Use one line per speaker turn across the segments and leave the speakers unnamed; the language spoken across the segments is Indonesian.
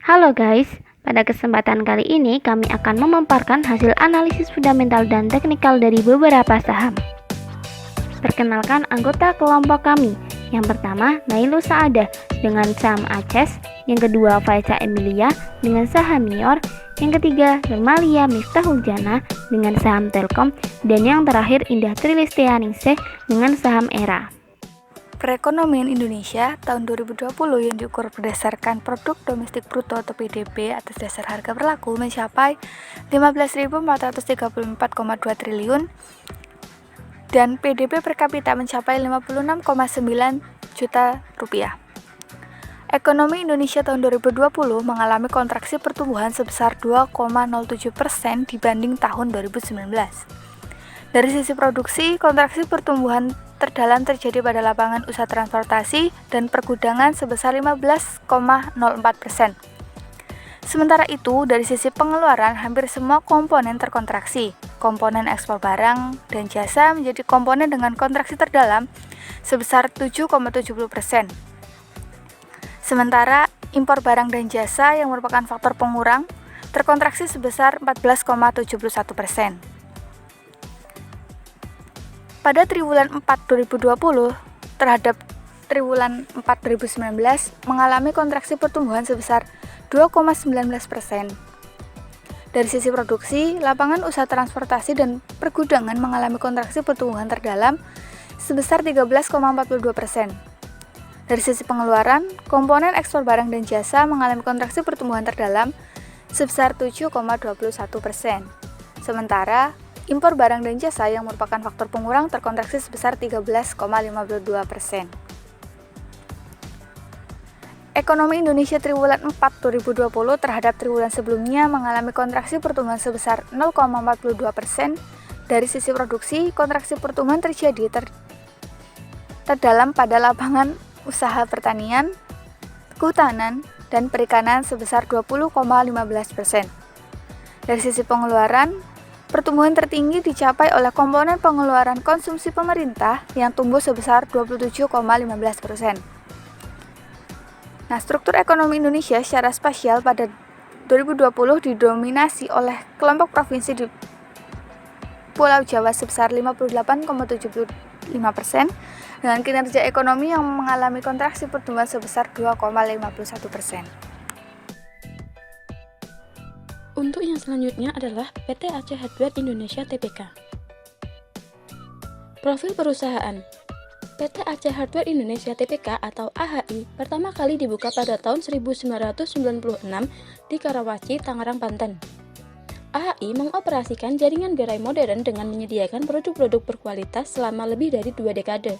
Halo guys, pada kesempatan kali ini kami akan memaparkan hasil analisis fundamental dan teknikal dari beberapa saham. Perkenalkan anggota kelompok kami. Yang pertama, Nailu Saadah dengan saham Aces, yang kedua Faiza Emilia dengan saham Nior, yang ketiga Remalia Miftahul Jana dengan saham Telkom, dan yang terakhir Indah Trilistianingsih dengan saham Era.
Perekonomian Indonesia tahun 2020 yang diukur berdasarkan Produk Domestik Bruto atau PDB atas dasar harga berlaku mencapai 15.434,2 triliun dan PDB per kapita mencapai 56,9 juta rupiah. Ekonomi Indonesia tahun 2020 mengalami kontraksi pertumbuhan sebesar 2,07% dibanding tahun 2019. Dari sisi produksi, kontraksi pertumbuhan terdalam terjadi pada lapangan usaha transportasi dan pergudangan sebesar 15,04%. Sementara itu, dari sisi pengeluaran, hampir semua komponen terkontraksi. Komponen ekspor barang dan jasa menjadi komponen dengan kontraksi terdalam sebesar 7,70%. Sementara impor barang dan jasa yang merupakan faktor pengurang terkontraksi sebesar 14,71%. Pada triwulan 4 2020 terhadap triwulan 4 2019 mengalami kontraksi pertumbuhan sebesar 2,19%. Dari sisi produksi, lapangan usaha transportasi dan pergudangan mengalami kontraksi pertumbuhan terdalam sebesar 13,42%. Dari sisi pengeluaran, komponen ekspor barang dan jasa mengalami kontraksi pertumbuhan terdalam sebesar 7,21%. Sementara impor barang dan jasa yang merupakan faktor pengurang terkontraksi sebesar 13,52%. Ekonomi Indonesia triwulan 4 2020 terhadap triwulan sebelumnya mengalami kontraksi pertumbuhan sebesar 0,42%. Dari sisi produksi, kontraksi pertumbuhan terjadi terdalam pada lapangan usaha pertanian, kehutanan, dan perikanan sebesar 20,15%. Dari sisi pengeluaran, pertumbuhan tertinggi dicapai oleh komponen pengeluaran konsumsi pemerintah yang tumbuh sebesar 27,15%. Nah, struktur ekonomi Indonesia secara spasial pada 2020 didominasi oleh kelompok provinsi di Pulau Jawa sebesar 58,75% dengan kinerja ekonomi yang mengalami kontraksi pertumbuhan sebesar 2,51%.
Untuk yang selanjutnya adalah PT Aceh Hardware Indonesia Tbk. Profil perusahaan PT Aceh Hardware Indonesia Tbk atau AHI pertama kali dibuka pada tahun 1996 di Karawaci, Tangerang, Banten. AHI mengoperasikan jaringan gerai modern dengan menyediakan produk-produk berkualitas selama lebih dari 2 dekade.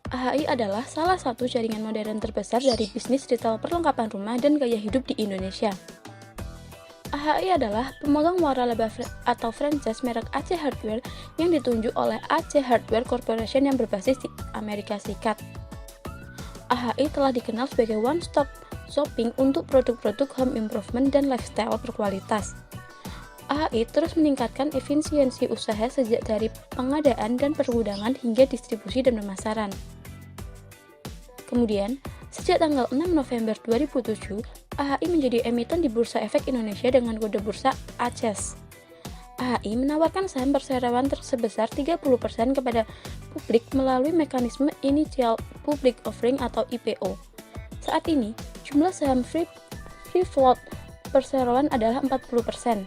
AHI adalah salah satu jaringan modern terbesar dari bisnis retail perlengkapan rumah dan gaya hidup di Indonesia. AHI adalah pemegang waralaba atau franchise merek Aceh Hardware yang ditunjuk oleh Aceh Hardware Corporation yang berbasis di Amerika Serikat. AHI telah dikenal sebagai one-stop shopping untuk produk-produk home improvement dan lifestyle berkualitas. AHI terus meningkatkan efisiensi usaha sejak dari pengadaan dan pergudangan hingga distribusi dan pemasaran. Kemudian, sejak tanggal 6 November 2007, AHI menjadi emiten di Bursa Efek Indonesia dengan kode bursa ACES. AHI menawarkan saham perseroan sebesar 30% kepada publik melalui mekanisme Initial Public Offering atau IPO. Saat ini, jumlah saham free float perseroan adalah 40%.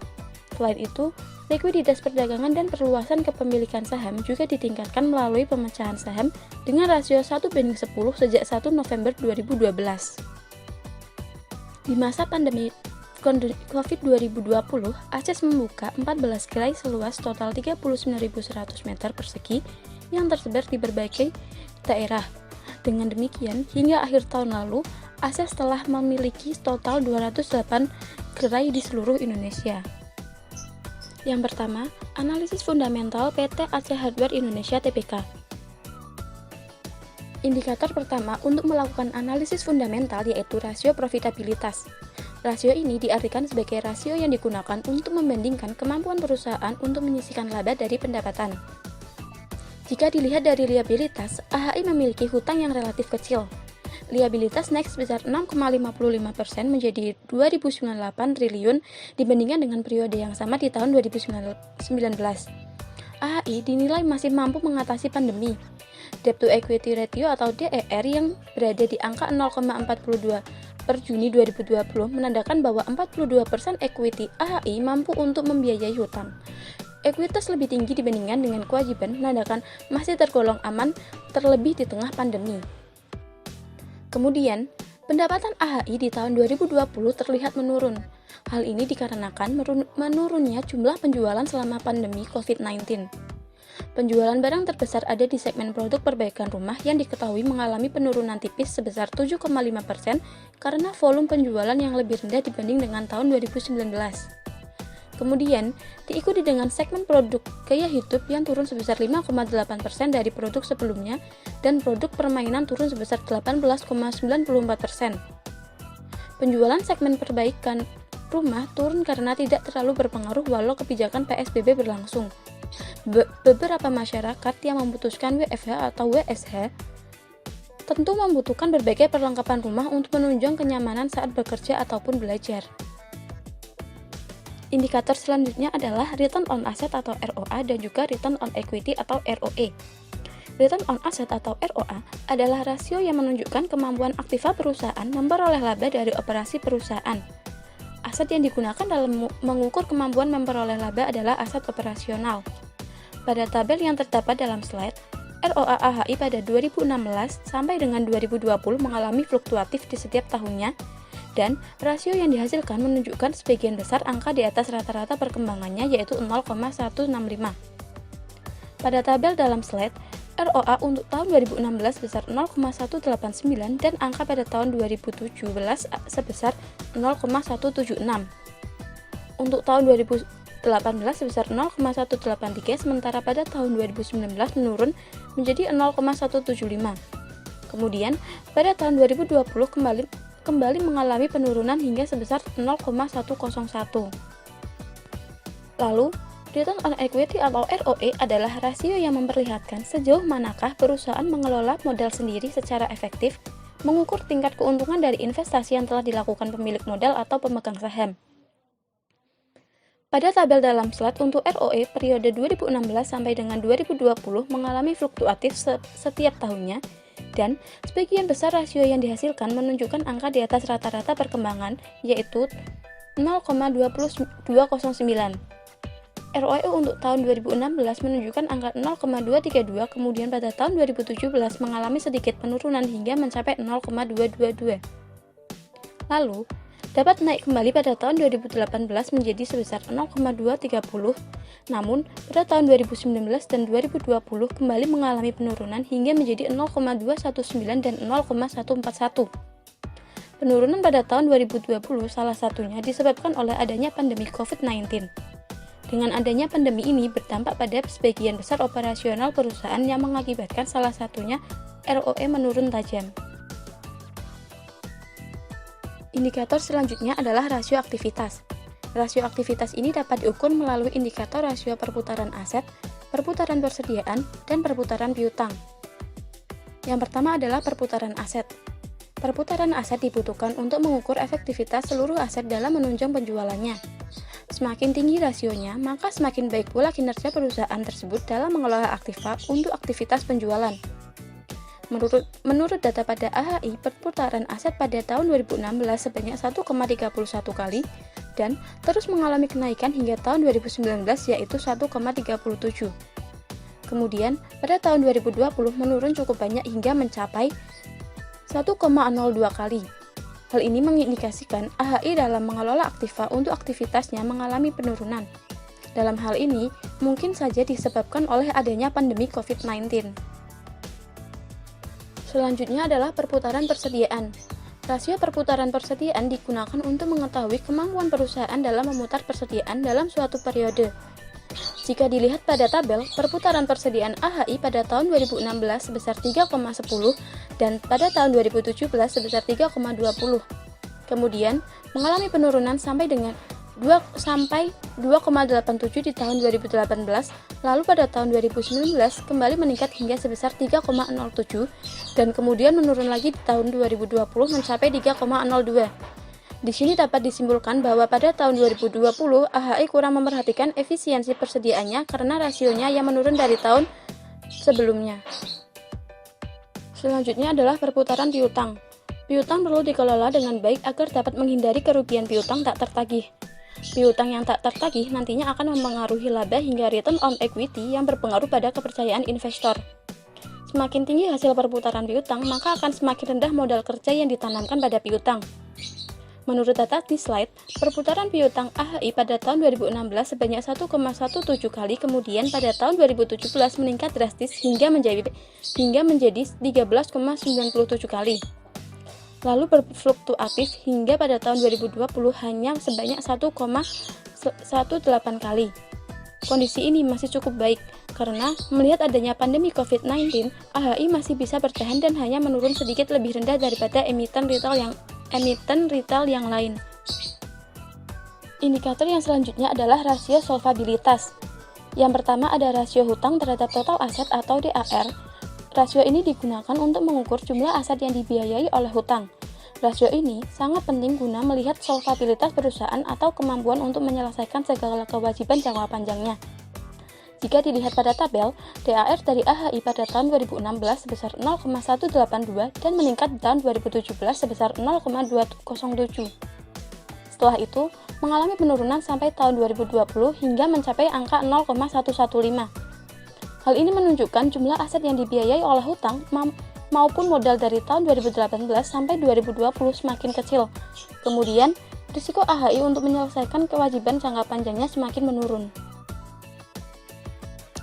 Selain itu, likuiditas perdagangan dan perluasan kepemilikan saham juga ditingkatkan melalui pemecahan saham dengan rasio 1:10 sejak 1 November 2012. Di masa pandemi COVID 2020, ACES membuka 14 gerai seluas total 39.100 meter persegi yang tersebar di berbagai daerah. Dengan demikian, hingga akhir tahun lalu, ACES telah memiliki total 208 gerai di seluruh Indonesia. Yang pertama, analisis fundamental PT Aceh Hardware Indonesia Tbk. Indikator pertama untuk melakukan analisis fundamental yaitu rasio profitabilitas. Rasio ini diartikan sebagai rasio yang digunakan untuk membandingkan kemampuan perusahaan untuk menyisihkan laba dari pendapatan. Jika dilihat dari liabilitas, AHI memiliki hutang yang relatif kecil. liabilitas naik sebesar 6,55% menjadi 2.098 triliun dibandingkan dengan periode yang sama di tahun 2019. AHI dinilai masih mampu mengatasi pandemi. Debt to equity ratio atau DER yang berada di angka 0,42 per Juni 2020 menandakan bahwa 42% equity AHI mampu untuk membiayai hutang. Ekuitas lebih tinggi dibandingkan dengan kewajiban menandakan masih tergolong aman terlebih di tengah pandemi. Kemudian, pendapatan AHI di tahun 2020 terlihat menurun. Hal ini dikarenakan menurunnya jumlah penjualan selama pandemi COVID-19. Penjualan barang terbesar ada di segmen produk perbaikan rumah yang diketahui mengalami penurunan tipis sebesar 7,5% karena volume penjualan yang lebih rendah dibanding dengan tahun 2019. Kemudian, diikuti dengan segmen produk gaya hidup yang turun sebesar 5,8% dari produk sebelumnya dan produk permainan turun sebesar 18,94%. Penjualan segmen perbaikan rumah turun karena tidak terlalu berpengaruh walau kebijakan PSBB berlangsung. Beberapa masyarakat yang memutuskan WFH atau WSH tentu membutuhkan berbagai perlengkapan rumah untuk menunjang kenyamanan saat bekerja ataupun belajar. Indikator selanjutnya adalah Return on Asset atau ROA dan juga Return on Equity atau ROE. Return on Asset atau ROA adalah rasio yang menunjukkan kemampuan aktiva perusahaan memperoleh laba dari operasi perusahaan. Aset yang digunakan dalam mengukur kemampuan memperoleh laba adalah aset operasional. Pada tabel yang terdapat dalam slide, ROA AHI pada 2016 sampai dengan 2020 mengalami fluktuatif di setiap tahunnya, dan rasio yang dihasilkan menunjukkan sebagian besar angka di atas rata-rata perkembangannya yaitu 0,165. Pada tabel dalam slide, ROA untuk tahun 2016 sebesar 0,189 dan angka pada tahun 2017 sebesar 0,176. Untuk tahun 2018 sebesar 0,183 sementara pada tahun 2019 menurun menjadi 0,175. Kemudian, pada tahun 2020 kembali mengalami penurunan hingga sebesar 0,101. Lalu, Return on Equity atau ROE adalah rasio yang memperlihatkan sejauh manakah perusahaan mengelola modal sendiri secara efektif, mengukur tingkat keuntungan dari investasi yang telah dilakukan pemilik modal atau pemegang saham. Pada tabel dalam slide untuk ROE periode 2016 sampai dengan 2020 mengalami fluktuatif setiap tahunnya, dan sebagian besar rasio yang dihasilkan menunjukkan angka di atas rata-rata perkembangan, yaitu 0,209. ROE untuk tahun 2016 menunjukkan angka 0,232, kemudian pada tahun 2017 mengalami sedikit penurunan hingga mencapai 0,222. Lalu, dapat naik kembali pada tahun 2018 menjadi sebesar 0,230, namun pada tahun 2019 dan 2020 kembali mengalami penurunan hingga menjadi 0,219 dan 0,141. Penurunan pada tahun 2020 salah satunya disebabkan oleh adanya pandemi COVID-19. Dengan adanya pandemi ini berdampak pada sebagian besar operasional perusahaan yang mengakibatkan salah satunya ROE menurun tajam. Indikator selanjutnya adalah rasio aktivitas. Rasio aktivitas ini dapat diukur melalui indikator rasio perputaran aset, perputaran persediaan, dan perputaran piutang. Yang pertama adalah perputaran aset. Perputaran aset dibutuhkan untuk mengukur efektivitas seluruh aset dalam menunjang penjualannya. Semakin tinggi rasionya, maka semakin baik pula kinerja perusahaan tersebut dalam mengelola aktiva untuk aktivitas penjualan. Menurut data pada AHI, perputaran aset pada tahun 2016 sebanyak 1,31 kali dan terus mengalami kenaikan hingga tahun 2019 yaitu 1,37. Kemudian, pada tahun 2020 menurun cukup banyak hingga mencapai 1,02 kali. Hal ini mengindikasikan AHI dalam mengelola aktiva untuk aktivitasnya mengalami penurunan. Dalam hal ini, mungkin saja disebabkan oleh adanya pandemi COVID-19. Selanjutnya adalah perputaran persediaan. Rasio perputaran persediaan digunakan untuk mengetahui kemampuan perusahaan dalam memutar persediaan dalam suatu periode. Jika dilihat pada tabel, perputaran persediaan AHI pada tahun 2016 sebesar 3,10 dan pada tahun 2017 sebesar 3,20. Kemudian, mengalami penurunan sampai dengan sampai 2,87 di tahun 2018, lalu pada tahun 2019 kembali meningkat hingga sebesar 3,07 dan kemudian menurun lagi di tahun 2020 mencapai 3,02. Di sini dapat disimpulkan bahwa pada tahun 2020 AHI kurang memperhatikan efisiensi persediaannya karena rasionya yang menurun dari tahun sebelumnya. Selanjutnya adalah perputaran piutang. Piutang perlu dikelola dengan baik agar dapat menghindari kerugian piutang tak tertagih. Piutang yang tak tertagih nantinya akan mempengaruhi laba hingga return on equity yang berpengaruh pada kepercayaan investor. Semakin tinggi hasil perputaran piutang, maka akan semakin rendah modal kerja yang ditanamkan pada piutang. Menurut data di slide, perputaran piutang AHI pada tahun 2016 sebanyak 1,17 kali, kemudian pada tahun 2017 meningkat drastis hingga menjadi 13,97 kali. Lalu berfluktuatif hingga pada tahun 2020 hanya sebanyak 1,18 kali. Kondisi ini masih cukup baik, karena melihat adanya pandemi COVID-19, AHI masih bisa bertahan dan hanya menurun sedikit lebih rendah daripada emiten retail yang lain. Indikator yang selanjutnya adalah rasio solvabilitas. Yang pertama ada rasio hutang terhadap total aset atau DAR. Rasio ini digunakan untuk mengukur jumlah aset yang dibiayai oleh hutang. Rasio ini sangat penting guna melihat solvabilitas perusahaan atau kemampuan untuk menyelesaikan segala kewajiban jangka panjangnya. Jika dilihat pada tabel, DAR dari AHI pada tahun 2016 sebesar 0,182 dan meningkat di tahun 2017 sebesar 0,207. Setelah itu, mengalami penurunan sampai tahun 2020 hingga mencapai angka 0,115. Hal ini menunjukkan jumlah aset yang dibiayai oleh hutang maupun modal dari tahun 2018 sampai 2020 semakin kecil. Kemudian, risiko AHI untuk menyelesaikan kewajiban jangka panjangnya semakin menurun.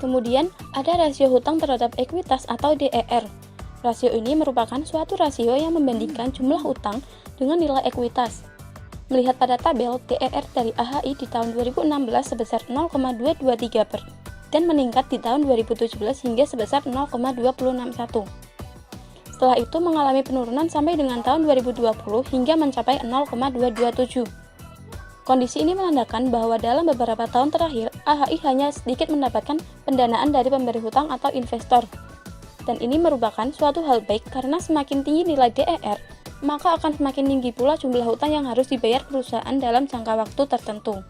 Kemudian, ada rasio hutang terhadap ekuitas atau DER. Rasio ini merupakan suatu rasio yang membandingkan jumlah hutang dengan nilai ekuitas. Melihat pada tabel, DER dari AHI di tahun 2016 sebesar 0,223 dan meningkat di tahun 2017 hingga sebesar 0,261. Setelah itu mengalami penurunan sampai dengan tahun 2020 hingga mencapai 0,227. Kondisi ini menandakan bahwa dalam beberapa tahun terakhir, AHI hanya sedikit mendapatkan pendanaan dari pemberi hutang atau investor. Dan ini merupakan suatu hal baik karena semakin tinggi nilai DER, maka akan semakin tinggi pula jumlah hutang yang harus dibayar perusahaan dalam jangka waktu tertentu.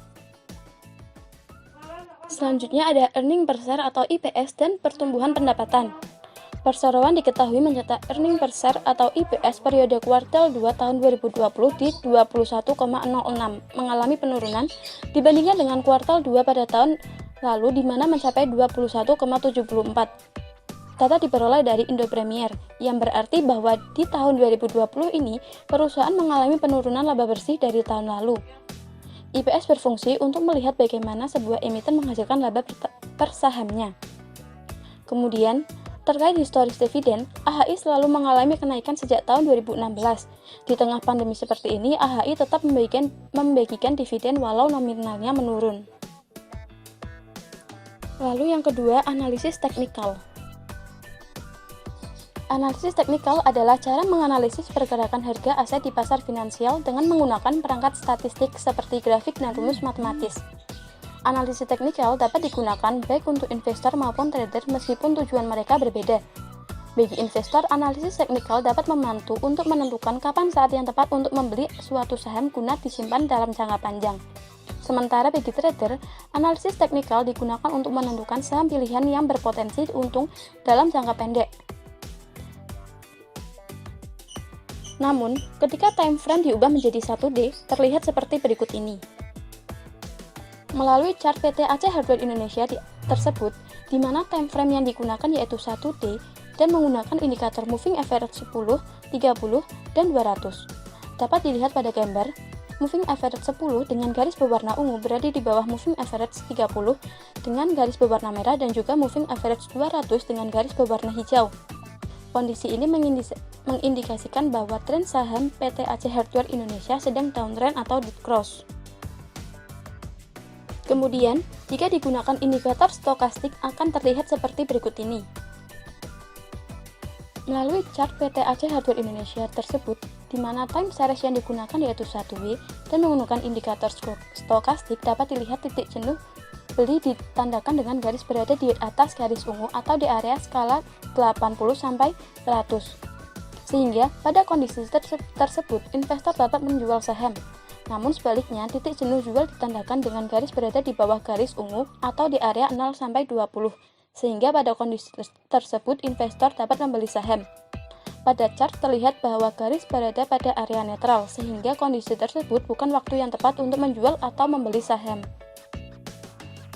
Selanjutnya ada earning per share atau EPS dan pertumbuhan pendapatan. Perseroan diketahui mencetak earning per share atau EPS periode kuartal 2 tahun 2020 di 21,06, mengalami penurunan dibandingkan dengan kuartal 2 pada tahun lalu di mana mencapai 21,74. Data diperoleh dari Indo Premier, yang berarti bahwa di tahun 2020 ini perusahaan mengalami penurunan laba bersih dari tahun lalu. IPS berfungsi untuk melihat bagaimana sebuah emiten menghasilkan laba per sahamnya. Kemudian, terkait historis dividen, AHI selalu mengalami kenaikan sejak tahun 2016. Di tengah pandemi seperti ini, AHI tetap membagikan dividen walau nominalnya menurun. Lalu yang kedua, analisis teknikal. Analisis teknikal adalah cara menganalisis pergerakan harga aset di pasar finansial dengan menggunakan perangkat statistik seperti grafik dan rumus matematis. Analisis teknikal dapat digunakan baik untuk investor maupun trader meskipun tujuan mereka berbeda. Bagi investor, analisis teknikal dapat membantu untuk menentukan kapan saat yang tepat untuk membeli suatu saham guna disimpan dalam jangka panjang. Sementara bagi trader, analisis teknikal digunakan untuk menentukan saham pilihan yang berpotensi untung dalam jangka pendek. Namun, ketika time frame diubah menjadi 1D, terlihat seperti berikut ini. Melalui chart PT Aceh Hardware Indonesia tersebut, di mana time frame yang digunakan yaitu 1D dan menggunakan indikator moving average 10, 30, dan 200. Dapat dilihat pada gambar, moving average 10 dengan garis berwarna ungu berada di bawah moving average 30 dengan garis berwarna merah dan juga moving average 200 dengan garis berwarna hijau. Kondisi ini mengindikasikan bahwa tren saham PT Aceh Hardware Indonesia sedang downtrend atau dead cross. Kemudian, jika digunakan indikator stokastik akan terlihat seperti berikut ini. Melalui chart PT Aceh Hardware Indonesia tersebut, di mana time series yang digunakan yaitu 1W dan menggunakan indikator stokastik, dapat dilihat titik jenuh beli ditandakan dengan garis berada di atas garis ungu atau di area skala 80 sampai 100. Sehingga pada kondisi tersebut investor dapat menjual saham. Namun sebaliknya, titik jenuh jual ditandakan dengan garis berada di bawah garis ungu atau di area 0 sampai 20. Sehingga pada kondisi tersebut investor dapat membeli saham. Pada chart terlihat bahwa garis berada pada area netral, sehingga kondisi tersebut bukan waktu yang tepat untuk menjual atau membeli saham.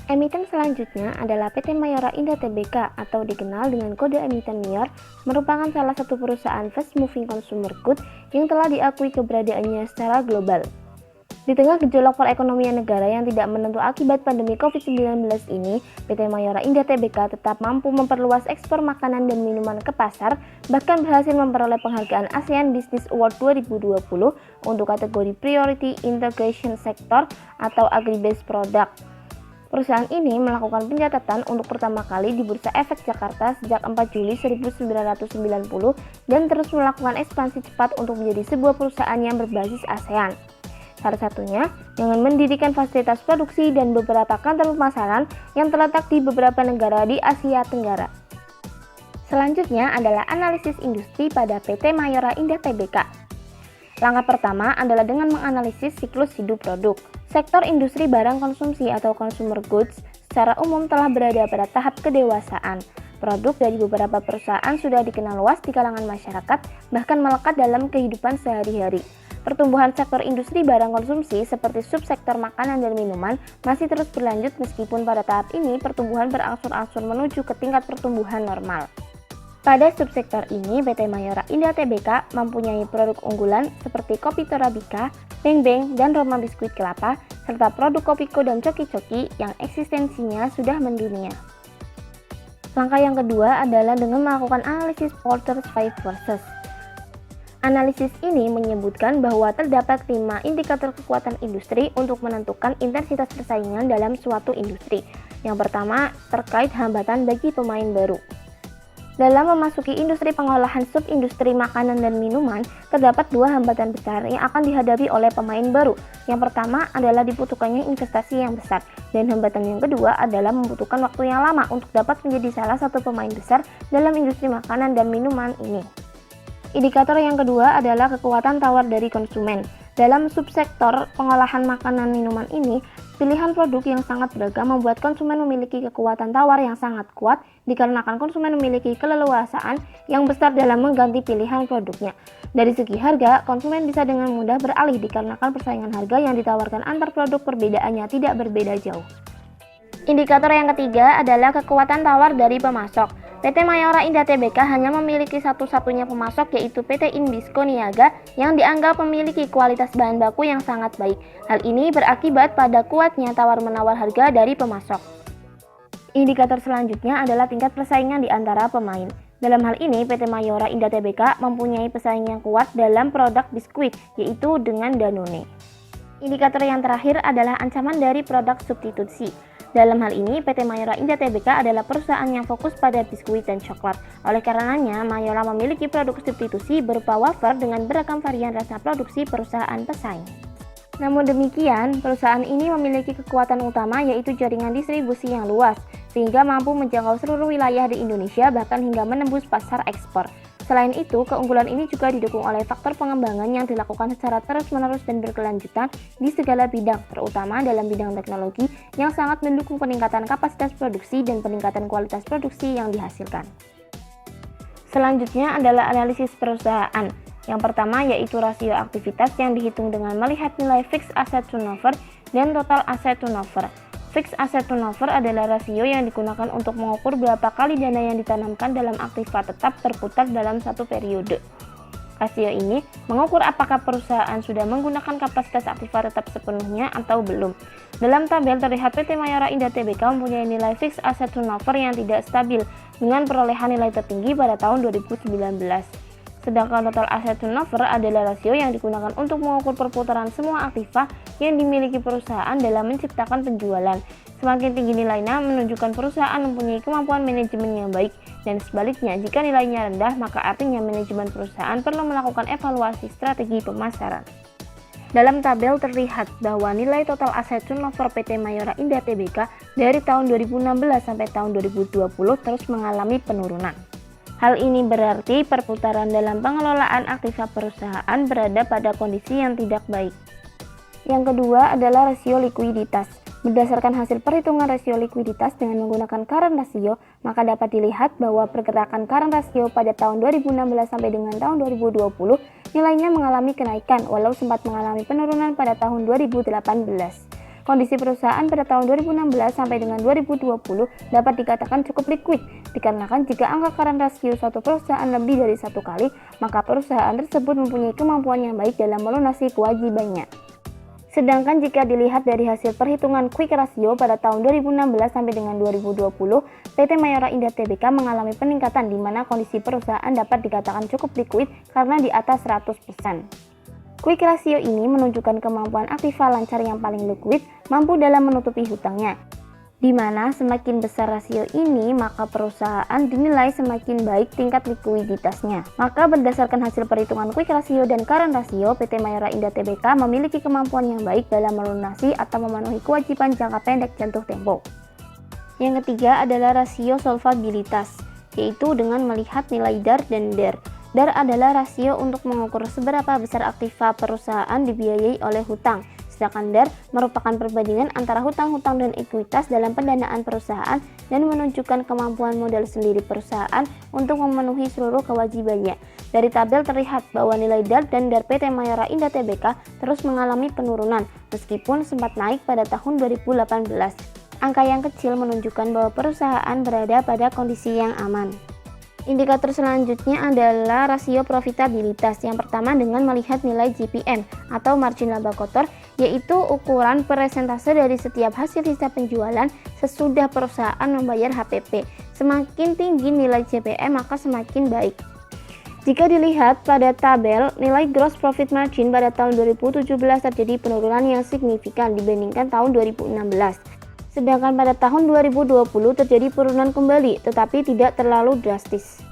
Emiten selanjutnya adalah PT Mayora Indah Tbk atau dikenal dengan kode emiten MIOR, merupakan salah satu perusahaan fast moving consumer good yang telah diakui keberadaannya secara global. Di tengah gejolak perekonomian negara yang tidak menentu akibat pandemi COVID-19 ini, PT Mayora Indah Tbk tetap mampu memperluas ekspor makanan dan minuman ke pasar, bahkan berhasil memperoleh penghargaan ASEAN Business Award 2020 untuk kategori Priority Integration Sector atau Agri-Based Product. Perusahaan ini melakukan pencatatan untuk pertama kali di Bursa Efek Jakarta sejak 4 Juli 1990 dan terus melakukan ekspansi cepat untuk menjadi sebuah perusahaan yang berbasis ASEAN. Salah satunya dengan mendirikan fasilitas produksi dan beberapa kantor pemasaran yang terletak di beberapa negara di Asia Tenggara. Selanjutnya adalah analisis industri pada PT Mayora Indah Tbk. Langkah pertama adalah dengan menganalisis siklus hidup produk. Sektor industri barang konsumsi atau consumer goods secara umum telah berada pada tahap kedewasaan. Produk dari beberapa perusahaan sudah dikenal luas di kalangan masyarakat, bahkan melekat dalam kehidupan sehari-hari. Pertumbuhan sektor industri barang konsumsi seperti subsektor makanan dan minuman masih terus berlanjut meskipun pada tahap ini pertumbuhan berangsur-angsur menuju ke tingkat pertumbuhan normal. Pada subsektor ini, PT Mayora Indah Tbk mempunyai produk unggulan seperti kopi Torabika, Beng Beng, dan Roma biskuit kelapa, serta produk Kopiko dan Coki-Coki yang eksistensinya sudah mendunia. Langkah yang kedua adalah dengan melakukan analisis Porter's Five Forces. Analisis ini menyebutkan bahwa terdapat 5 indikator kekuatan industri untuk menentukan intensitas persaingan dalam suatu industri. Yang pertama, terkait hambatan bagi pemain baru. Dalam memasuki industri pengolahan subindustri makanan dan minuman, terdapat 2 hambatan besar yang akan dihadapi oleh pemain baru. Yang pertama adalah dibutuhkannya investasi yang besar, dan hambatan yang kedua adalah membutuhkan waktu yang lama untuk dapat menjadi salah satu pemain besar dalam industri makanan dan minuman ini. Indikator yang kedua adalah kekuatan tawar dari konsumen. Dalam subsektor pengolahan makanan minuman ini, pilihan produk yang sangat beragam membuat konsumen memiliki kekuatan tawar yang sangat kuat dikarenakan konsumen memiliki keleluasaan yang besar dalam mengganti pilihan produknya. Dari segi harga, konsumen bisa dengan mudah beralih dikarenakan persaingan harga yang ditawarkan antar produk perbedaannya tidak berbeda jauh. Indikator yang ketiga adalah kekuatan tawar dari pemasok. PT Mayora Indah Tbk hanya memiliki satu-satunya pemasok yaitu PT Inbisco Niaga yang dianggap memiliki kualitas bahan baku yang sangat baik. Hal ini berakibat pada kuatnya tawar-menawar harga dari pemasok. Indikator selanjutnya adalah tingkat persaingan di antara pemain. Dalam hal ini, PT Mayora Indah Tbk mempunyai pesaing yang kuat dalam produk biskuit, yaitu dengan Danone. Indikator yang terakhir adalah ancaman dari produk substitusi. Dalam hal ini, PT Mayora Indah Tbk adalah perusahaan yang fokus pada biskuit dan coklat. Oleh karenanya, Mayora memiliki produk substitusi berupa wafer dengan beragam varian rasa produksi perusahaan pesaing. Namun demikian, perusahaan ini memiliki kekuatan utama yaitu jaringan distribusi yang luas, sehingga mampu menjangkau seluruh wilayah di Indonesia bahkan hingga menembus pasar ekspor. Selain itu, keunggulan ini juga didukung oleh faktor pengembangan yang dilakukan secara terus-menerus dan berkelanjutan di segala bidang, terutama dalam bidang teknologi yang sangat mendukung peningkatan kapasitas produksi dan peningkatan kualitas produksi yang dihasilkan. Selanjutnya adalah analisis perusahaan. Yang pertama yaitu rasio aktivitas yang dihitung dengan melihat nilai fixed asset turnover dan total asset turnover. Fixed asset turnover adalah rasio yang digunakan untuk mengukur berapa kali dana yang ditanamkan dalam aktiva tetap terputar dalam satu periode. Rasio ini mengukur apakah perusahaan sudah menggunakan kapasitas aktiva tetap sepenuhnya atau belum. Dalam tabel terlihat PT Mayora Indah Tbk mempunyai nilai fixed asset turnover yang tidak stabil dengan perolehan nilai tertinggi pada tahun 2019. Sedangkan total asset turnover adalah rasio yang digunakan untuk mengukur perputaran semua aktiva yang dimiliki perusahaan dalam menciptakan penjualan. Semakin tinggi nilainya menunjukkan perusahaan mempunyai kemampuan manajemen yang baik, dan sebaliknya jika nilainya rendah maka artinya manajemen perusahaan perlu melakukan evaluasi strategi pemasaran. Dalam tabel terlihat bahwa nilai total aset turnover PT Mayora Indah Tbk dari tahun 2016 sampai tahun 2020 terus mengalami penurunan. Hal ini berarti perputaran dalam pengelolaan aktiva perusahaan berada pada kondisi yang tidak baik. Yang kedua adalah rasio likuiditas. Berdasarkan hasil perhitungan rasio likuiditas dengan menggunakan current ratio, maka dapat dilihat bahwa pergerakan current ratio pada tahun 2016 sampai dengan tahun 2020 nilainya mengalami kenaikan walau sempat mengalami penurunan pada tahun 2018. Kondisi perusahaan pada tahun 2016 sampai dengan 2020 dapat dikatakan cukup liquid, dikarenakan jika angka current ratio suatu perusahaan lebih dari 1 kali, maka perusahaan tersebut mempunyai kemampuan yang baik dalam melunasi kewajibannya. Sedangkan jika dilihat dari hasil perhitungan quick ratio pada tahun 2016 sampai dengan 2020, PT Mayora Indah Tbk mengalami peningkatan di mana kondisi perusahaan dapat dikatakan cukup liquid karena di atas 100%. Quick ratio ini menunjukkan kemampuan aktiva lancar yang paling liquid mampu dalam menutupi hutangnya. Di mana semakin besar rasio ini, maka perusahaan dinilai semakin baik tingkat likuiditasnya. Maka berdasarkan hasil perhitungan quick ratio dan current ratio, PT Mayora Indah Tbk memiliki kemampuan yang baik dalam melunasi atau memenuhi kewajiban jangka pendek jatuh tempo. Yang ketiga adalah rasio solvabilitas, yaitu dengan melihat nilai DAR dan DER. DAR adalah rasio untuk mengukur seberapa besar aktiva perusahaan dibiayai oleh hutang, sedangkan DER merupakan perbandingan antara hutang-hutang dan ekuitas dalam pendanaan perusahaan dan menunjukkan kemampuan modal sendiri perusahaan untuk memenuhi seluruh kewajibannya. Dari tabel terlihat bahwa nilai DAR dan DER PT Mayora Indah Tbk terus mengalami penurunan meskipun sempat naik pada tahun 2018. Angka yang kecil menunjukkan bahwa perusahaan berada pada kondisi yang aman. Indikator selanjutnya adalah rasio profitabilitas. Yang pertama dengan melihat nilai GPM atau margin laba kotor, yaitu ukuran persentase dari setiap hasil hisap penjualan sesudah perusahaan membayar HPP. Semakin tinggi nilai GPM maka semakin baik. Jika dilihat pada tabel, nilai gross profit margin pada tahun 2017 terjadi penurunan yang signifikan dibandingkan tahun 2016. Sedangkan pada tahun 2020 terjadi penurunan kembali, tetapi tidak terlalu drastis.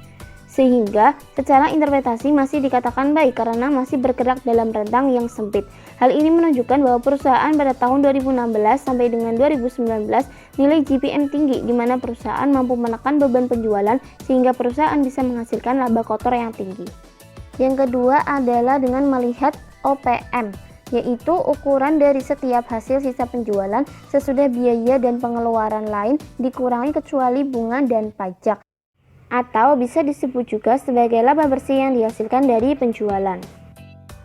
Sehingga secara interpretasi masih dikatakan baik karena masih bergerak dalam rentang yang sempit. Hal ini menunjukkan bahwa perusahaan pada tahun 2016 sampai dengan 2019 nilai GPM tinggi di mana perusahaan mampu menekan beban penjualan sehingga perusahaan bisa menghasilkan laba kotor yang tinggi. Yang kedua adalah dengan melihat OPM, yaitu ukuran dari setiap hasil sisa penjualan sesudah biaya dan pengeluaran lain dikurangi kecuali bunga dan pajak, atau bisa disebut juga sebagai laba bersih yang dihasilkan dari penjualan.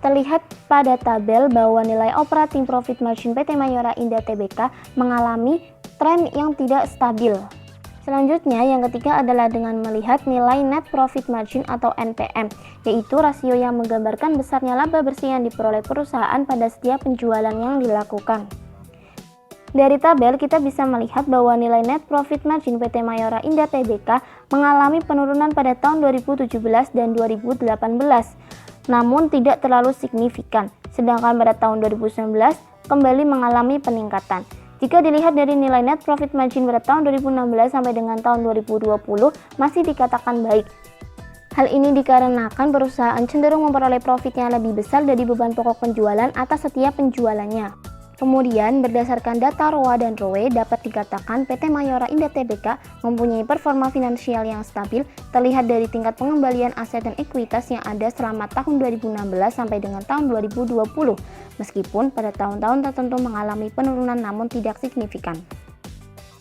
Terlihat pada tabel bahwa nilai operating profit margin PT Mayora Indah Tbk mengalami tren yang tidak stabil. Selanjutnya, yang ketiga adalah dengan melihat nilai net profit margin atau NPM, yaitu rasio yang menggambarkan besarnya laba bersih yang diperoleh perusahaan pada setiap penjualan yang dilakukan. Dari tabel kita bisa melihat bahwa nilai net profit margin PT Mayora Indah Tbk mengalami penurunan pada tahun 2017 dan 2018, namun tidak terlalu signifikan, sedangkan pada tahun 2019 kembali mengalami peningkatan. Jika dilihat dari nilai net profit margin pada tahun 2016 sampai dengan tahun 2020 masih dikatakan baik. Hal ini dikarenakan perusahaan cenderung memperoleh profit yang lebih besar dari beban pokok penjualan atas setiap penjualannya. Kemudian berdasarkan data ROA dan ROE dapat dikatakan PT Mayora Indah Tbk mempunyai performa finansial yang stabil terlihat dari tingkat pengembalian aset dan ekuitas yang ada selama tahun 2016 sampai dengan tahun 2020. Meskipun pada tahun-tahun tertentu mengalami penurunan namun tidak signifikan.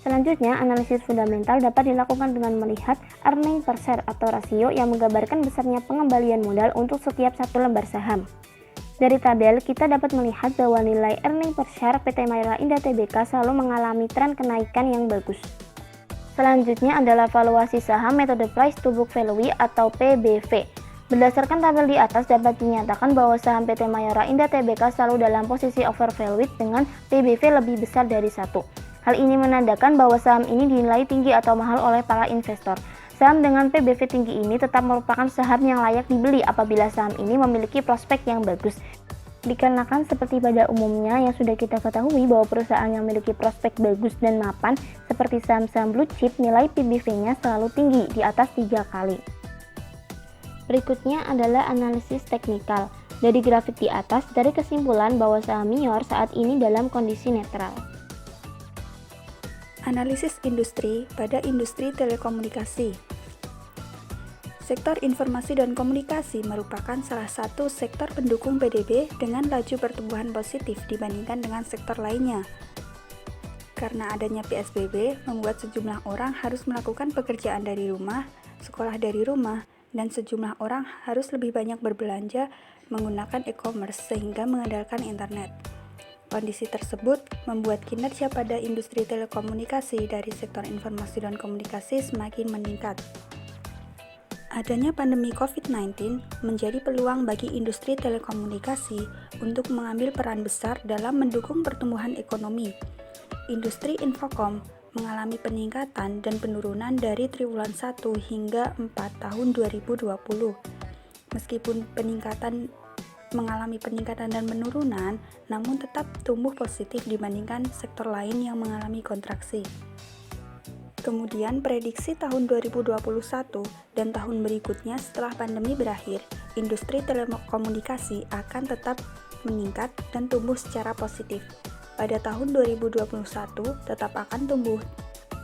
Selanjutnya, analisis fundamental dapat dilakukan dengan melihat earning per share atau rasio yang menggambarkan besarnya pengembalian modal untuk setiap satu lembar saham. Dari tabel, kita dapat melihat bahwa nilai earning per share PT Mayora Indah Tbk selalu mengalami tren kenaikan yang bagus. Selanjutnya adalah valuasi saham metode price to book value atau PBV. Berdasarkan tabel di atas dapat dinyatakan bahwa saham PT Mayora Indah Tbk selalu dalam posisi overvalued dengan PBV lebih besar dari 1. Hal ini menandakan bahwa saham ini dinilai tinggi atau mahal oleh para investor. Saham dengan PBV tinggi ini tetap merupakan saham yang layak dibeli apabila saham ini memiliki prospek yang bagus. Dikarenakan seperti pada umumnya yang sudah kita ketahui bahwa perusahaan yang memiliki prospek bagus dan mapan seperti saham-saham blue chip, nilai PBV-nya selalu tinggi di atas 3 kali. Berikutnya adalah analisis teknikal. Dari grafik di atas, dari kesimpulan bahwa saham Mior saat ini dalam kondisi netral.
Analisis industri pada industri telekomunikasi. Sektor informasi dan komunikasi merupakan salah satu sektor pendukung PDB dengan laju pertumbuhan positif dibandingkan dengan sektor lainnya. Karena adanya PSBB, membuat sejumlah orang harus melakukan pekerjaan dari rumah, sekolah dari rumah, dan sejumlah orang harus lebih banyak berbelanja menggunakan e-commerce sehingga mengandalkan internet. Kondisi tersebut membuat kinerja pada industri telekomunikasi dari sektor informasi dan komunikasi semakin meningkat. Adanya pandemi COVID-19 menjadi peluang bagi industri telekomunikasi untuk mengambil peran besar dalam mendukung pertumbuhan ekonomi. Industri infokom mengalami peningkatan dan penurunan dari triwulan 1 hingga 4 tahun 2020. Meskipun mengalami peningkatan dan penurunan, namun tetap tumbuh positif dibandingkan sektor lain yang mengalami kontraksi. Kemudian prediksi tahun 2021 dan tahun berikutnya setelah pandemi berakhir, industri telekomunikasi akan tetap meningkat dan tumbuh secara positif. Pada tahun 2021 tetap akan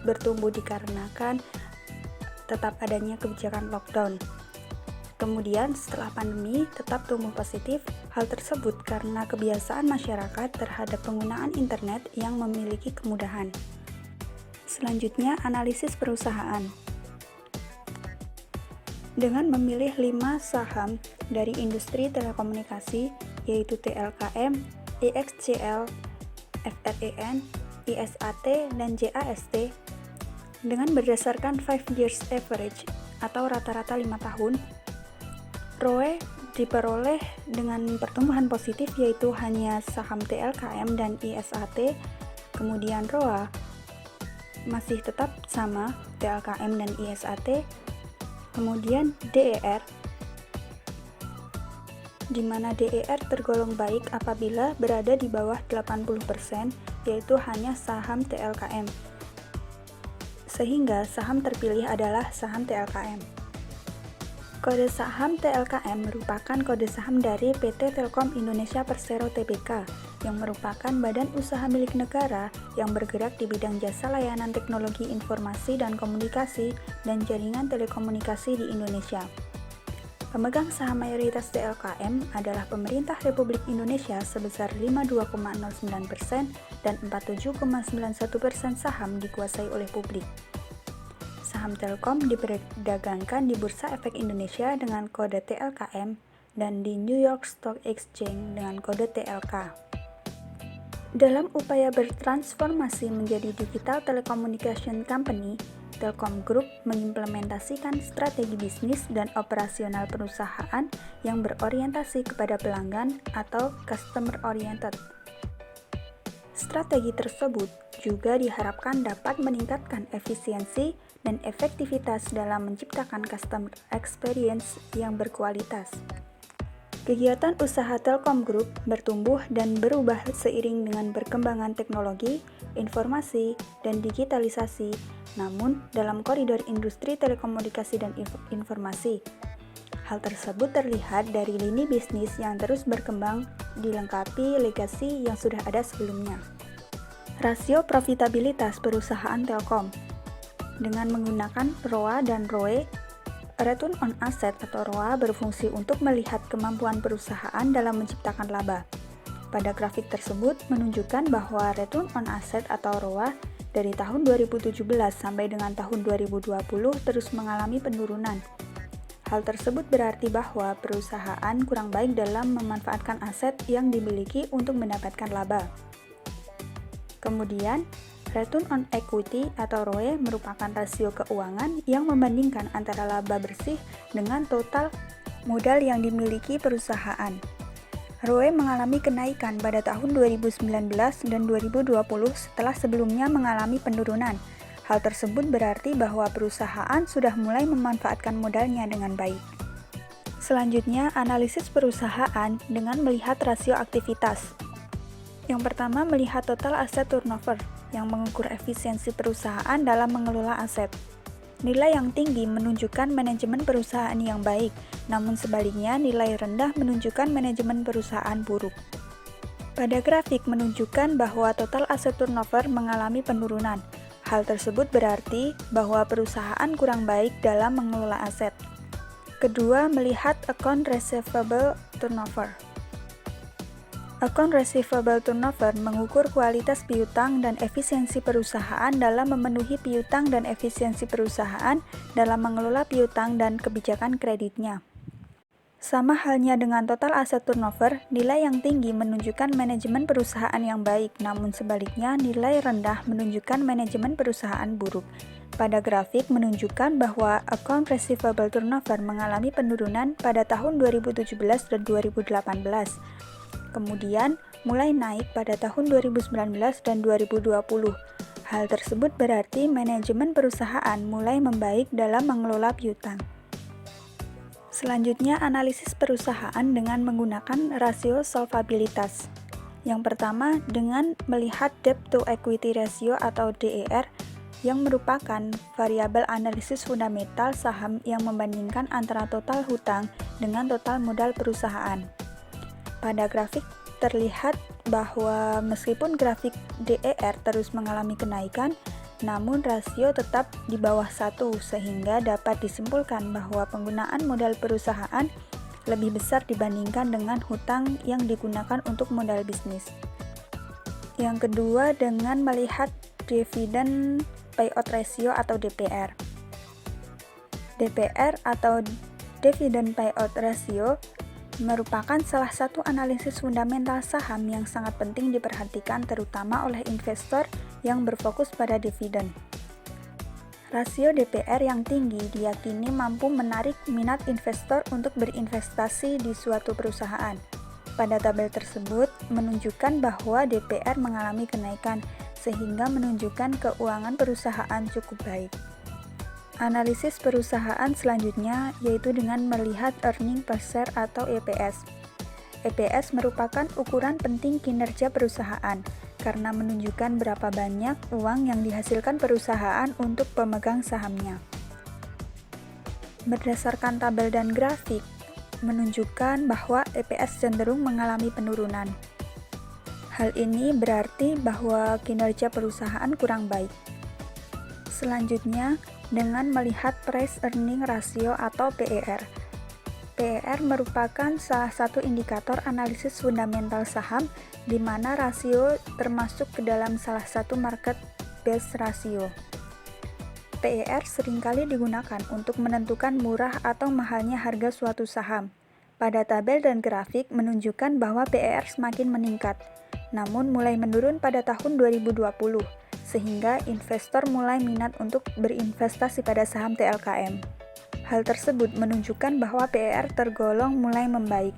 bertumbuh dikarenakan tetap adanya kebijakan lockdown. Kemudian setelah pandemi tetap tumbuh positif, hal tersebut karena kebiasaan masyarakat terhadap penggunaan internet yang memiliki kemudahan. Selanjutnya, analisis perusahaan. Dengan memilih 5 saham dari industri telekomunikasi, yaitu TLKM, IXCL, FREN, ISAT, dan JAST, dengan berdasarkan 5 years average atau rata-rata 5 tahun, ROE diperoleh dengan pertumbuhan positif yaitu hanya saham TLKM dan ISAT, kemudian ROA masih tetap sama TLKM dan ISAT, kemudian DER, di mana DER tergolong baik apabila berada di bawah 80%, yaitu hanya saham TLKM. Sehingga saham terpilih adalah saham TLKM. Kode saham TLKM merupakan kode saham dari PT Telkom Indonesia Persero Tbk, yang merupakan badan usaha milik negara yang bergerak di bidang jasa layanan teknologi informasi dan komunikasi dan jaringan telekomunikasi di Indonesia. Pemegang saham mayoritas TLKM adalah pemerintah Republik Indonesia sebesar 52,09% dan 47,91% saham dikuasai oleh publik. Saham Telkom diperdagangkan di Bursa Efek Indonesia dengan kode TLKM dan di New York Stock Exchange dengan kode TLK. Dalam upaya bertransformasi menjadi Digital Telecommunication Company, Telkom Group mengimplementasikan strategi bisnis dan operasional perusahaan yang berorientasi kepada pelanggan atau customer oriented. Strategi tersebut juga diharapkan dapat meningkatkan efisiensi dan efektivitas dalam menciptakan customer experience yang berkualitas. Kegiatan usaha Telkom Group bertumbuh dan berubah seiring dengan perkembangan teknologi, informasi, dan digitalisasi, namun dalam koridor industri telekomunikasi dan informasi. Hal tersebut terlihat dari lini bisnis yang terus berkembang dilengkapi legasi yang sudah ada sebelumnya. Rasio profitabilitas perusahaan Telkom dengan menggunakan ROA dan ROE, Return on Asset atau ROA berfungsi untuk melihat kemampuan perusahaan dalam menciptakan laba. Pada grafik tersebut menunjukkan bahwa Return on Asset atau ROA dari tahun 2017 sampai dengan tahun 2020 terus mengalami penurunan. Hal tersebut berarti bahwa perusahaan kurang baik dalam memanfaatkan aset yang dimiliki untuk mendapatkan laba. Kemudian, Return on Equity atau ROE merupakan rasio keuangan yang membandingkan antara laba bersih dengan total modal yang dimiliki perusahaan. ROE mengalami kenaikan pada tahun 2019 dan 2020 setelah sebelumnya mengalami penurunan. Hal tersebut berarti bahwa perusahaan sudah mulai memanfaatkan modalnya dengan baik. Selanjutnya, analisis perusahaan dengan melihat rasio aktivitas. Yang pertama, melihat total aset turnover yang mengukur efisiensi perusahaan dalam mengelola aset. Nilai yang tinggi menunjukkan manajemen perusahaan yang baik, namun sebaliknya nilai rendah menunjukkan manajemen perusahaan buruk. Pada grafik menunjukkan bahwa total aset turnover mengalami penurunan. Hal tersebut berarti bahwa perusahaan kurang baik dalam mengelola aset. Kedua, melihat account receivable turnover. Account receivable turnover mengukur kualitas piutang dan efisiensi perusahaan dalam memenuhi piutang dan efisiensi perusahaan dalam mengelola piutang dan kebijakan kreditnya. Sama halnya dengan total aset turnover, nilai yang tinggi menunjukkan manajemen perusahaan yang baik, namun sebaliknya nilai rendah menunjukkan manajemen perusahaan buruk. Pada grafik menunjukkan bahwa account receivable turnover mengalami penurunan pada tahun 2017 dan 2018. Kemudian mulai naik pada tahun 2019 dan 2020. Hal tersebut berarti manajemen perusahaan mulai membaik dalam mengelola piutang. Selanjutnya, analisis perusahaan dengan menggunakan rasio solvabilitas. Yang pertama, dengan melihat debt to equity ratio atau DER, yang merupakan variabel analisis fundamental saham yang membandingkan antara total hutang dengan total modal perusahaan. Pada grafik terlihat bahwa meskipun grafik DER terus mengalami kenaikan, namun rasio tetap di bawah 1 sehingga dapat disimpulkan bahwa penggunaan modal perusahaan lebih besar dibandingkan dengan hutang yang digunakan untuk modal bisnis. Yang kedua, dengan melihat dividend payout ratio atau DPR. DPR atau dividend payout ratio merupakan salah satu analisis fundamental saham yang sangat penting diperhatikan terutama oleh investor yang berfokus pada dividen. Rasio DPR yang tinggi diyakini mampu menarik minat investor untuk berinvestasi di suatu perusahaan. Pada tabel tersebut menunjukkan bahwa DPR mengalami kenaikan sehingga menunjukkan keuangan perusahaan cukup baik. Analisis perusahaan selanjutnya yaitu dengan melihat earning per share atau EPS. EPS merupakan ukuran penting kinerja perusahaan karena menunjukkan berapa banyak uang yang dihasilkan perusahaan untuk pemegang sahamnya. Berdasarkan tabel dan grafik, menunjukkan bahwa EPS cenderung mengalami penurunan. Hal ini berarti bahwa kinerja perusahaan kurang baik. Selanjutnya, dengan melihat price earning ratio atau PER. PER merupakan salah satu indikator analisis fundamental saham di mana rasio termasuk ke dalam salah satu market based ratio. PER seringkali digunakan untuk menentukan murah atau mahalnya harga suatu saham. Pada tabel dan grafik menunjukkan bahwa PER semakin meningkat, namun mulai menurun pada tahun 2020. Sehingga investor mulai minat untuk berinvestasi pada saham TLKM. Hal tersebut menunjukkan bahwa PER tergolong mulai membaik.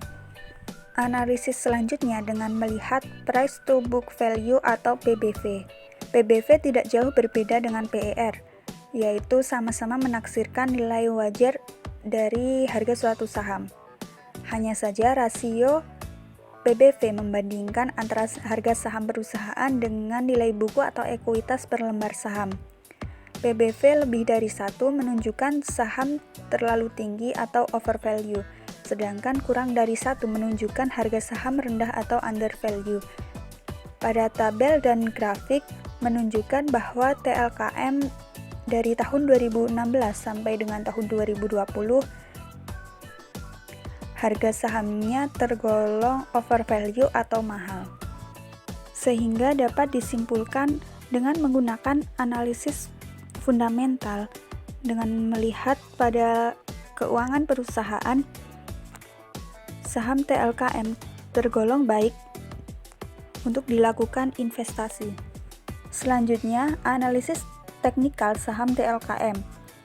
Analisis selanjutnya dengan melihat price to book value atau PBV. PBV tidak jauh berbeda dengan PER, yaitu sama-sama menaksirkan nilai wajar dari harga suatu saham. Hanya saja rasio PBV membandingkan antara harga saham perusahaan dengan nilai buku atau ekuitas per lembar saham. PBV lebih dari 1 menunjukkan saham terlalu tinggi atau overvalue, sedangkan kurang dari 1 menunjukkan harga saham rendah atau undervalue. Pada tabel dan grafik menunjukkan bahwa TLKM dari tahun 2016 sampai dengan tahun 2020 harga sahamnya tergolong overvalue atau mahal. Sehingga dapat disimpulkan dengan menggunakan analisis fundamental dengan melihat pada keuangan perusahaan, saham TLKM tergolong baik untuk dilakukan investasi. Selanjutnya, analisis teknikal saham TLKM,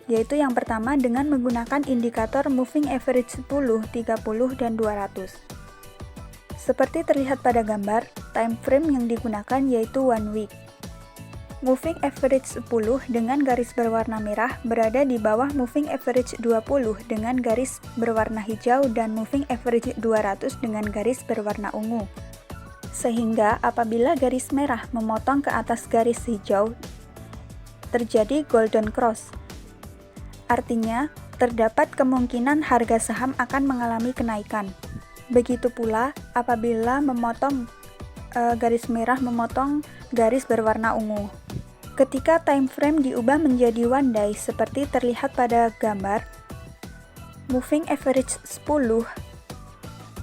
yaitu yang pertama dengan menggunakan indikator moving average 10, 30, dan 200. Seperti terlihat pada gambar, time frame yang digunakan yaitu 1 week. Moving Average 10 dengan garis berwarna merah berada di bawah Moving Average 20 dengan garis berwarna hijau dan Moving Average 200 dengan garis berwarna ungu. Sehingga apabila garis merah memotong ke atas garis hijau, terjadi golden cross. Artinya, terdapat kemungkinan harga saham akan mengalami kenaikan. Begitu pula apabila garis merah memotong garis berwarna ungu. Ketika time frame diubah menjadi one day seperti terlihat pada gambar, moving average 10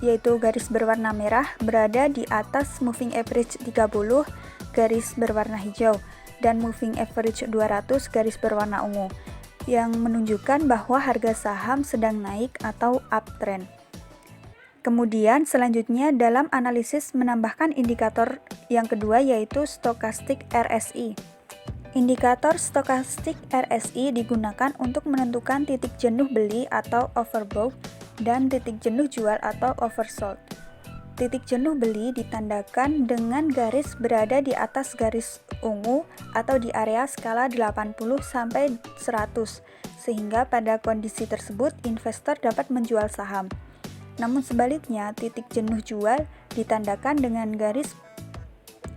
yaitu garis berwarna merah berada di atas moving average 30 garis berwarna hijau dan moving average 200 garis berwarna ungu yang menunjukkan bahwa harga saham sedang naik atau uptrend. Kemudian selanjutnya dalam analisis menambahkan indikator yang kedua yaitu Stochastic RSI. Indikator Stochastic RSI digunakan untuk menentukan titik jenuh beli atau overbought dan titik jenuh jual atau oversold. Titik jenuh beli ditandakan dengan garis berada di atas garis ungu atau di area skala 80 sampai 100 sehingga pada kondisi tersebut investor dapat menjual saham. Namun sebaliknya, titik jenuh jual ditandakan dengan garis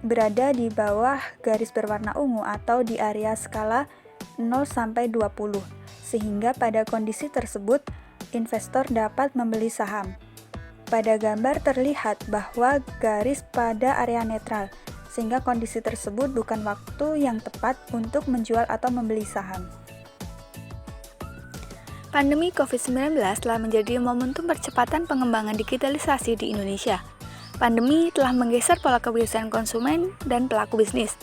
berada di bawah garis berwarna ungu atau di area skala 0 sampai 20 sehingga pada kondisi tersebut investor dapat membeli saham. Pada gambar terlihat bahwa garis pada area netral sehingga kondisi tersebut bukan waktu yang tepat untuk menjual atau membeli saham.
Pandemi COVID-19 telah menjadi momentum percepatan pengembangan digitalisasi di Indonesia. Pandemi telah menggeser pola kebiasaan konsumen dan pelaku bisnis.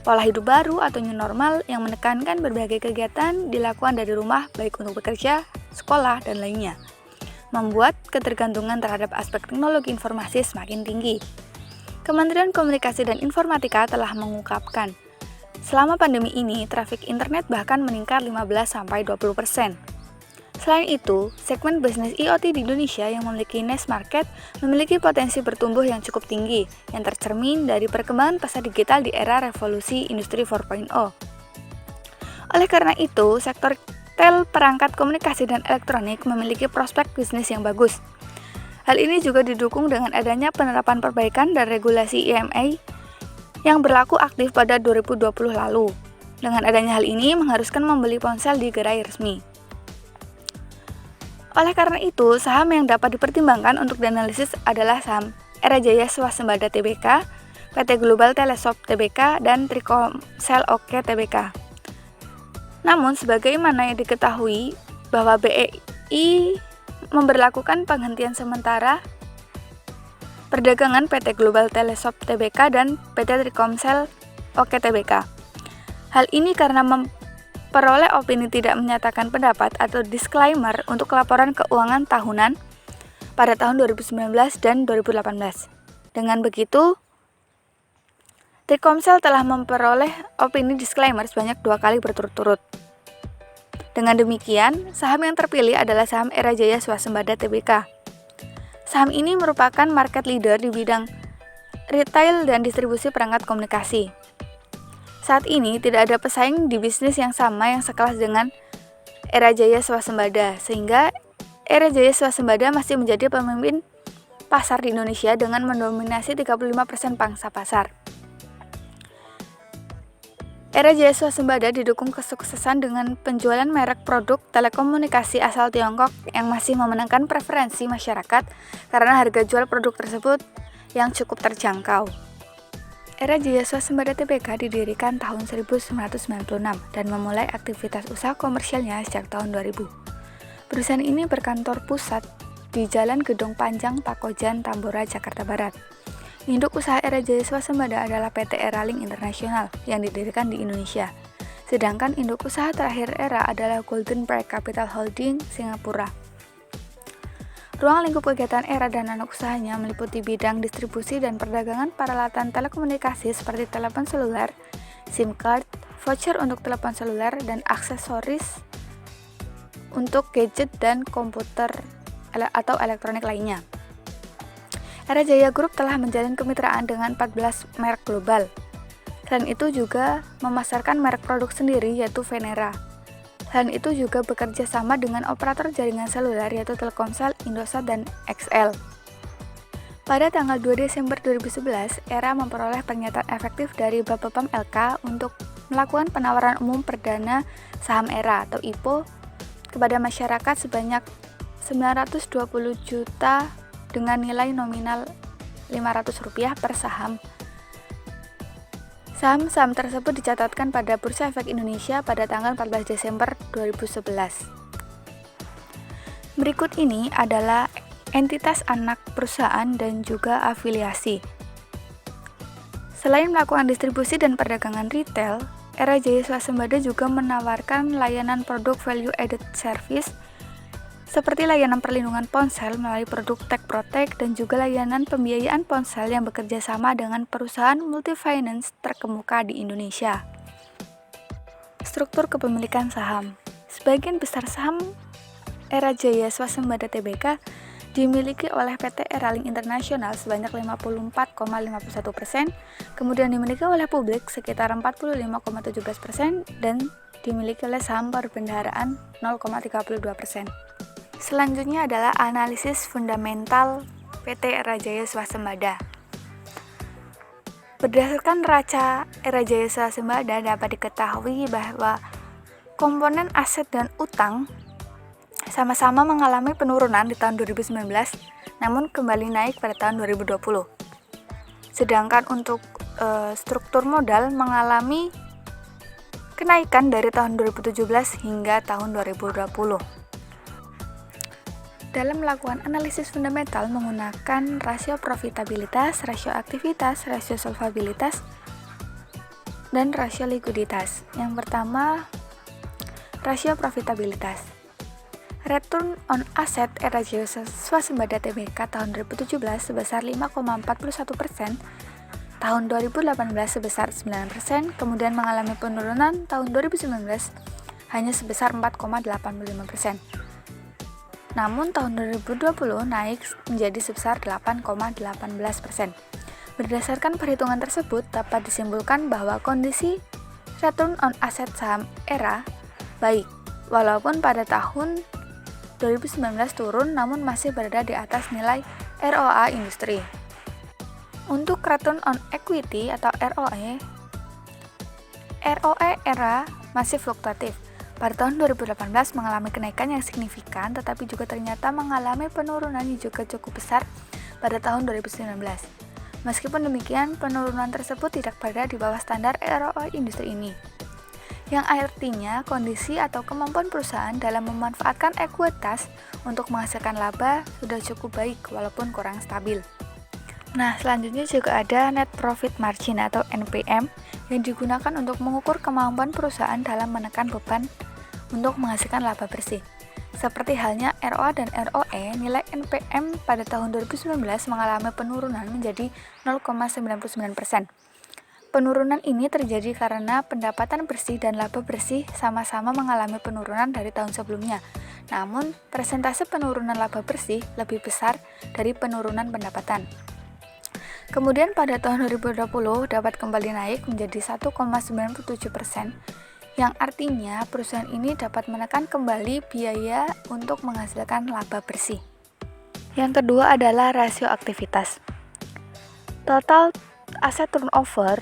Pola hidup baru atau new normal yang menekankan berbagai kegiatan dilakukan dari rumah baik untuk bekerja, sekolah, dan lainnya. Membuat ketergantungan terhadap aspek teknologi informasi semakin tinggi. Kementerian Komunikasi dan Informatika telah mengungkapkan, selama pandemi ini trafik internet bahkan meningkat 15-20%. Selain itu, segmen bisnis IoT di Indonesia yang memiliki niche market memiliki potensi bertumbuh yang cukup tinggi yang tercermin dari perkembangan pasar digital di era revolusi industri 4.0. Oleh karena itu, sektor perangkat komunikasi dan elektronik memiliki prospek bisnis yang bagus. Hal ini juga didukung dengan adanya penerapan perbaikan dan regulasi IMEI yang berlaku aktif pada 2020 lalu. Dengan adanya hal ini mengharuskan membeli ponsel di gerai resmi. Oleh karena itu, saham yang dapat dipertimbangkan untuk dianalisis adalah saham Era Jaya Swasembada Tbk, PT Global Teleshop Tbk, dan Telkomsel OK Tbk. Namun, sebagaimana yang diketahui bahwa BEI memberlakukan penghentian sementara perdagangan PT Global Teleshop Tbk dan PT Telkomsel OK Tbk. Hal ini karena memperoleh opini tidak menyatakan pendapat atau disclaimer untuk laporan keuangan tahunan pada tahun 2019 dan 2018. Dengan begitu, Telkomsel telah memperoleh opini disclaimer sebanyak 2 kali berturut-turut. Dengan demikian, saham yang terpilih adalah saham Era Jaya Swasembada Tbk. Saham ini merupakan market leader di bidang retail dan distribusi perangkat komunikasi. Saat ini tidak ada pesaing di bisnis yang sama yang sekelas dengan Era Jaya Swasembada, sehingga Era Jaya Swasembada masih menjadi pemimpin pasar di Indonesia dengan mendominasi 35% pangsa pasar. Era Jaya Swasembada didukung kesuksesan dengan penjualan merek produk telekomunikasi asal Tiongkok yang masih memenangkan preferensi masyarakat karena harga jual produk tersebut yang cukup terjangkau. Era Jaya Swasembada Tbk didirikan tahun 1996 dan memulai aktivitas usaha komersialnya sejak tahun 2000. Perusahaan ini berkantor pusat di Jalan Gedong Panjang, Pakojan, Tambora, Jakarta Barat. Induk usaha Era Jaya Swasembada adalah PT Eralink International yang didirikan di Indonesia. Sedangkan induk usaha terakhir Era adalah Golden Bright Capital Holding Singapura. Ruang lingkup kegiatan Era dan anak usahanya meliputi bidang distribusi dan perdagangan peralatan telekomunikasi seperti telepon seluler, SIM card, voucher untuk telepon seluler, dan aksesoris untuk gadget dan komputer atau elektronik lainnya. Era Jaya Group telah menjalin kemitraan dengan 14 merek global.
Selain itu juga memasarkan merek produk sendiri yaitu Venera. Selain itu juga bekerja sama dengan operator jaringan seluler yaitu Telkomsel, Indosat, dan XL. Pada tanggal 2 Desember 2011, Era memperoleh pernyataan efektif dari Bapepam LK untuk melakukan penawaran umum perdana saham Era atau IPO kepada masyarakat sebanyak 920 juta dengan nilai nominal Rp500 per saham. Saham-saham tersebut dicatatkan pada Bursa Efek Indonesia pada tanggal 14 Desember 2011. Berikut ini adalah entitas anak perusahaan dan juga afiliasi. Selain melakukan distribusi dan perdagangan retail, Era Jaya Swasembada juga menawarkan layanan produk value added service seperti layanan perlindungan ponsel melalui produk Tech Protect dan juga layanan pembiayaan ponsel yang bekerja sama dengan perusahaan multi-finance terkemuka di Indonesia. Struktur kepemilikan saham. Sebagian besar saham Era Jaya Swasembada Tbk dimiliki oleh PT Eralink Internasional sebanyak 54,51%, kemudian dimiliki oleh publik sekitar 45,17% dan dimiliki oleh saham perbendaharaan 0,32%. Selanjutnya adalah analisis fundamental PT Era Jaya Swasembada. Berdasarkan neraca Era Jaya Swasembada dapat diketahui bahwa komponen aset dan utang sama-sama mengalami penurunan di tahun 2019, namun kembali naik pada tahun 2020. Sedangkan untuk struktur modal mengalami kenaikan dari tahun 2017 hingga tahun 2020. Dalam melakukan analisis fundamental menggunakan rasio profitabilitas, rasio aktivitas, rasio solvabilitas, dan rasio likuiditas. Yang pertama, rasio profitabilitas. Return on Asset Era Jaya Swasembada Tbk tahun 2017 sebesar 5,41%, tahun 2018 sebesar 9%, kemudian mengalami penurunan tahun 2019 hanya sebesar 4,85%. Namun tahun 2020 naik menjadi sebesar 8,18%. Berdasarkan perhitungan tersebut dapat disimpulkan bahwa kondisi return on asset saham Era baik, walaupun pada tahun 2019 turun namun masih berada di atas nilai ROA industri. Untuk return on equity atau ROE Era masih fluktuatif. Pada tahun 2018 mengalami kenaikan yang signifikan tetapi juga ternyata mengalami penurunan yang juga cukup besar pada tahun 2019. Meskipun demikian, penurunan tersebut tidak berada di bawah standar ROE industri ini, yang artinya kondisi atau kemampuan perusahaan dalam memanfaatkan ekuitas untuk menghasilkan laba sudah cukup baik walaupun kurang stabil. Nah, selanjutnya juga ada net profit margin atau NPM yang digunakan untuk mengukur kemampuan perusahaan dalam menekan beban untuk menghasilkan laba bersih. Seperti halnya ROA dan ROE, nilai NPM pada tahun 2019 mengalami penurunan menjadi 0,99%. Penurunan ini terjadi karena pendapatan bersih dan laba bersih sama-sama mengalami penurunan dari tahun sebelumnya. Namun, persentase penurunan laba bersih lebih besar dari penurunan pendapatan. Kemudian pada tahun 2020 dapat kembali naik menjadi 1,97%, yang artinya perusahaan ini dapat menekan kembali biaya untuk menghasilkan laba bersih. Yang kedua adalah rasio aktivitas. Total aset turnover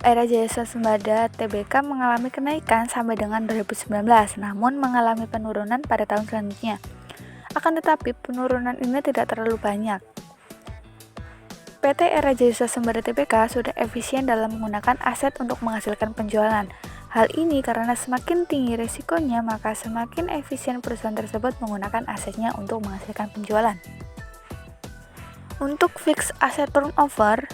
Era Jaya Swasembada Tbk mengalami kenaikan sampai dengan 2019, namun mengalami penurunan pada tahun selanjutnya. Akan tetapi, penurunan ini tidak terlalu banyak. PT Era Jaya Swasembada Tbk sudah efisien dalam menggunakan aset untuk menghasilkan penjualan. Hal ini karena semakin tinggi risikonya, maka semakin efisien perusahaan tersebut menggunakan asetnya untuk menghasilkan penjualan. Untuk fixed asset turnover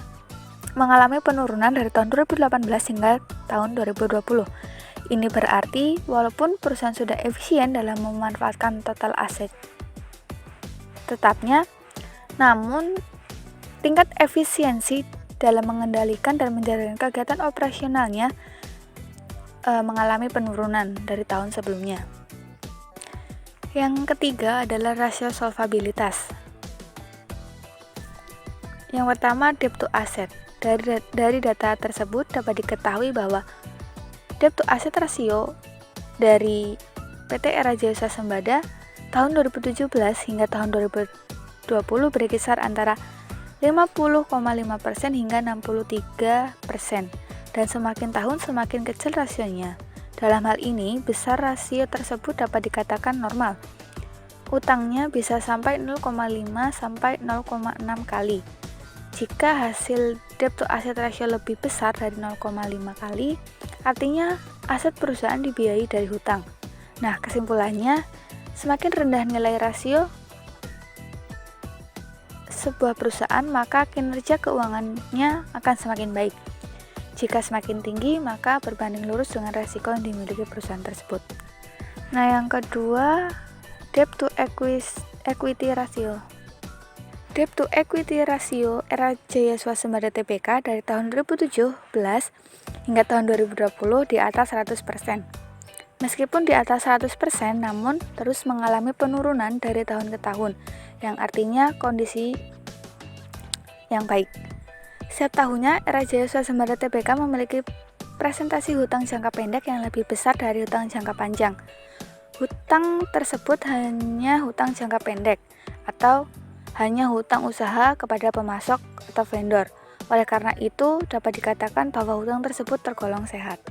mengalami penurunan dari tahun 2018 hingga tahun 2020. Ini berarti walaupun perusahaan sudah efisien dalam memanfaatkan total aset tetapnya, namun tingkat efisiensi dalam mengendalikan dan menjalankan kegiatan operasionalnya mengalami penurunan dari tahun sebelumnya. Yang ketiga adalah rasio solvabilitas.
Yang pertama, debt to asset. Dari data tersebut dapat diketahui bahwa debt to asset rasio dari PT Era Jaya Swasembada tahun 2017 hingga tahun 2020 berkisar antara 50,5% hingga 63%, dan semakin tahun semakin kecil rasionya. Dalam hal ini, besar rasio tersebut dapat dikatakan normal. Utangnya bisa sampai 0,5 sampai 0,6 kali. Jika hasil debt to asset ratio lebih besar dari 0,5 kali, artinya aset perusahaan dibiayai dari hutang. Nah, kesimpulannya, semakin rendah nilai rasio sebuah perusahaan, maka kinerja keuangannya akan semakin baik. Jika semakin tinggi, maka berbanding lurus dengan resiko yang dimiliki perusahaan tersebut. Nah, yang kedua, debt to equity ratio. Debt to equity ratio Era Jaya Swasembada Tbk dari tahun 2017 hingga tahun 2020 di atas 100%. Meskipun di atas 100%, namun terus mengalami penurunan dari tahun ke tahun, yang artinya kondisi yang baik. Setiap tahunnya, Era Jaya Swasembada Tbk memiliki presentasi hutang jangka pendek yang lebih besar dari hutang jangka panjang. Hutang tersebut hanya hutang jangka pendek atau hanya hutang usaha kepada pemasok atau vendor. Oleh karena itu, dapat dikatakan bahwa hutang tersebut tergolong sehat.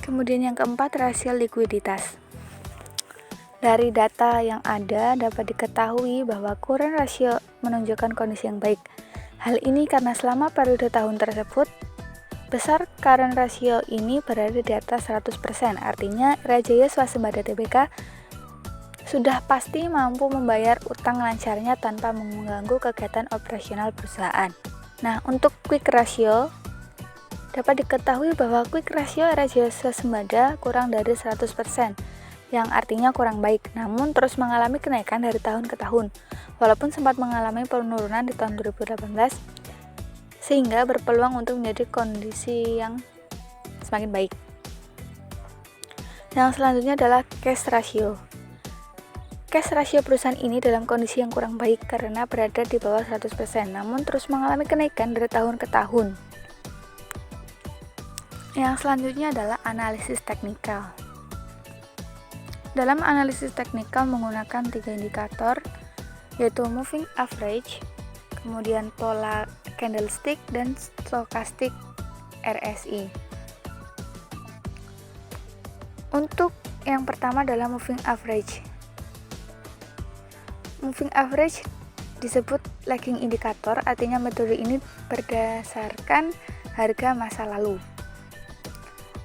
Kemudian yang keempat, rasio likuiditas. Dari data yang ada dapat diketahui bahwa current ratio menunjukkan kondisi yang baik. Hal ini karena selama periode tahun tersebut, besar current ratio ini berada di atas 100%. Artinya, Era Jaya Swasembada Tbk sudah pasti mampu membayar utang lancarnya tanpa mengganggu kegiatan operasional perusahaan. Nah, untuk quick ratio, dapat diketahui bahwa quick ratio Era Jaya Swasembada kurang dari 100%, yang artinya kurang baik, namun terus mengalami kenaikan dari tahun ke tahun, walaupun sempat mengalami penurunan di tahun 2018, sehingga berpeluang untuk menjadi kondisi yang semakin baik. Yang selanjutnya adalah cash ratio. Cash ratio perusahaan ini dalam kondisi yang kurang baik karena berada di bawah 100%, namun terus mengalami kenaikan dari tahun ke tahun. Yang selanjutnya adalah analisis teknikal. Dalam analisis teknikal menggunakan 3 indikator, yaitu moving average, kemudian pola candlestick, dan stochastic RSI. Untuk yang pertama adalah moving average. Moving average disebut lagging indicator, artinya metode ini berdasarkan harga masa lalu.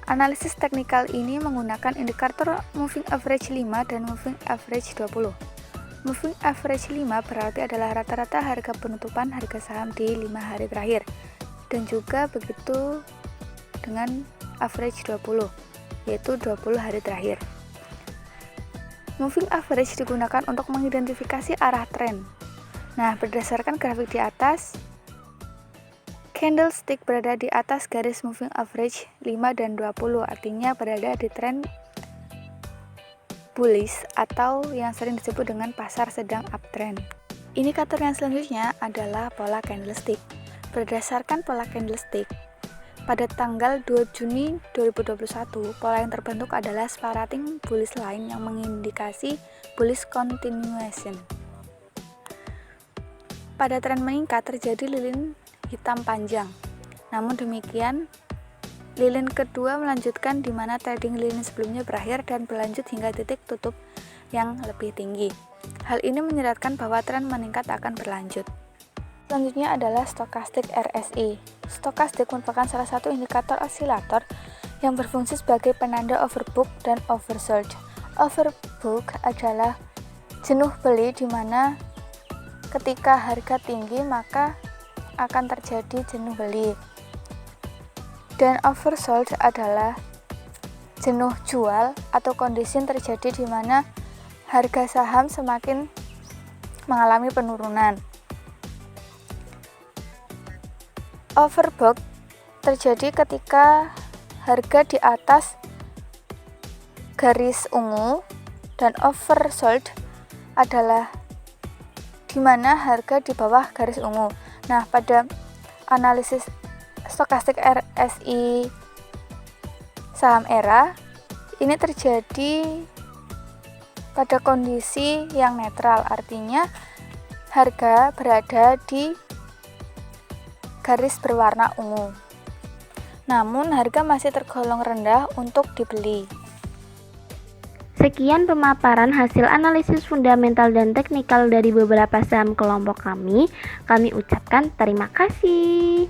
Analisis teknikal ini menggunakan indikator moving average 5 dan moving average 20. Moving average 5 berarti adalah rata-rata harga penutupan harga saham di 5 hari terakhir, dan juga begitu dengan average 20, yaitu 20 hari terakhir. Moving average digunakan untuk mengidentifikasi arah tren. Nah, berdasarkan grafik di atas, candlestick berada di atas garis moving average 5 dan 20, artinya berada di tren bullish atau yang sering disebut dengan pasar sedang uptrend. Indikator yang selanjutnya adalah pola candlestick. Berdasarkan pola candlestick, pada tanggal 2 Juni 2021, pola yang terbentuk adalah sparating bullish line yang mengindikasi bullish continuation. Pada tren meningkat terjadi lilin hitam panjang. Namun demikian, lilin kedua melanjutkan di mana trading lilin sebelumnya berakhir dan berlanjut hingga titik tutup yang lebih tinggi. Hal ini menyiratkan bahwa tren meningkat akan berlanjut. Selanjutnya adalah stochastic RSI. Stochastic merupakan salah satu indikator osilator yang berfungsi sebagai penanda overbook dan oversold. Overbook adalah jenuh beli di mana ketika harga tinggi maka akan terjadi jenuh beli. Dan oversold adalah jenuh jual atau kondisi yang terjadi di mana harga saham semakin mengalami penurunan. Overbought terjadi ketika harga di atas garis ungu, dan oversold adalah di mana harga di bawah garis ungu.
Nah, pada analisis stokastik RSI saham ERA, ini terjadi pada kondisi yang netral, artinya harga berada di garis berwarna ungu. Namun, harga masih tergolong rendah untuk dibeli.
Sekian pemaparan hasil analisis fundamental dan teknikal dari beberapa saham kelompok kami. Kami ucapkan terima kasih.